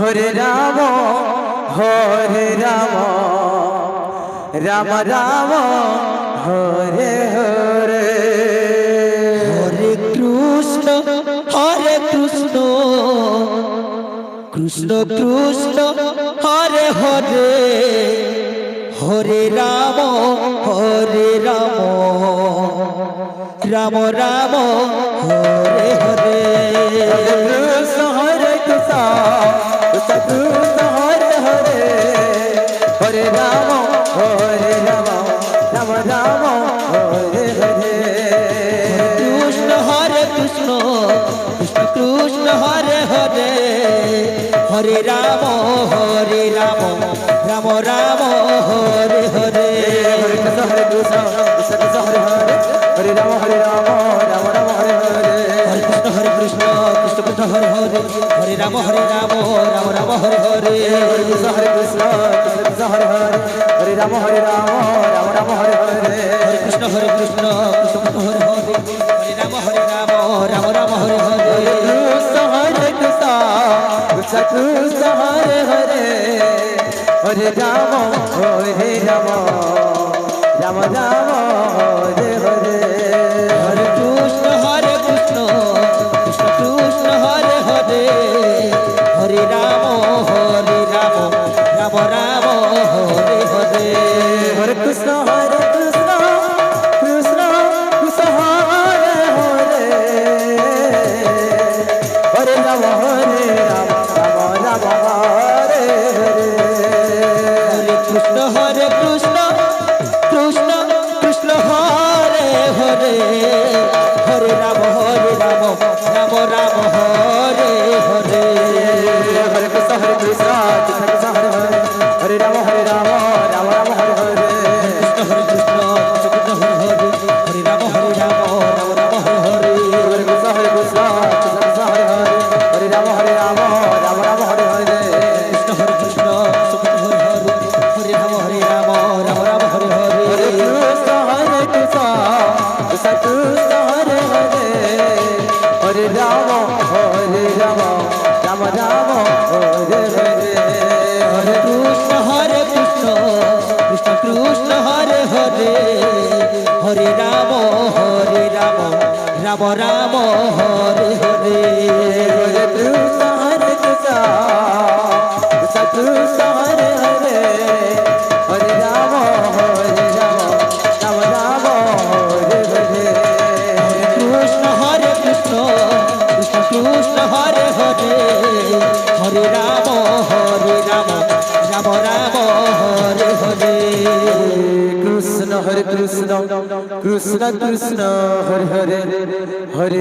Hare Ram Ram Ram Hare Hare Hare Krishna Krishna Krishna Hare Hare Hare Ram Ram Ram Hare Hare Krishna Hare Krishna Krishna Krishna Hare Hare Hare Ram Ram Ram Hare Hare Krishna Hare Krishna Krishna Krishna Hare Hare Hare Ram Ram Ram Hare Hare Hare Krishna Hare Krishna Krishna Krishna Hare Hare Hare Ram Ram Ram Hare Hare Hare Krishna Krishna Krishna Hare Hare Hare Ram Ram Ram Hare Hare Hare Krishna Krishna Krishna Hare Hare Hare Ram Ram Hare Hare Hare Krishna Krishna Krishna Hare Hare Hare Ram Ram Ram Hare Hare Krishna Hare Krishna Krishna Krishna Hare Hare Hare Ram Ram Ram Hare Hare Hare Krishna Krishna Krishna Krishna Hare Hare Hare Ram Ram Ram Hare Hare Hare Krishna Krishna Krishna Krishna Hare Hare Hare Ram Ram Ram Hare Hare Hare Krishna Krishna Krishna Krishna Hare Hare Hare Ram Ram Ram Hare Hare Hare Krishna Krishna Krishna Hare Hare Hare Ram Ram Ram Hare Hare Krishna Krishna Krishna Hare Hare Hare Ram Ram Ram Hare Hare Hare Krishna Krishna Krishna Hare Hare Hare Ram Ram Hare Hare Krishna Krishna Krishna Hare Hare Hare Ram Ram Hare Hare Hare Krishna Krishna Krishna Krishna Hare Hare Hare Ram Ram Ram Hare Hare Hare Krishna Krishna Krishna Krishna Hare Hare Hare Ram Ram Ram Hare Hare Hare Krishna Krishna Krishna Krishna Hare Hare Hare Ram Ram Ram Hare Hare Hare Krishna Krishna Krishna Krishna Hare Hare Hare Ram Ram Ram Hare Hare Krishna Krishna Krishna Krishna Hare Hare Hare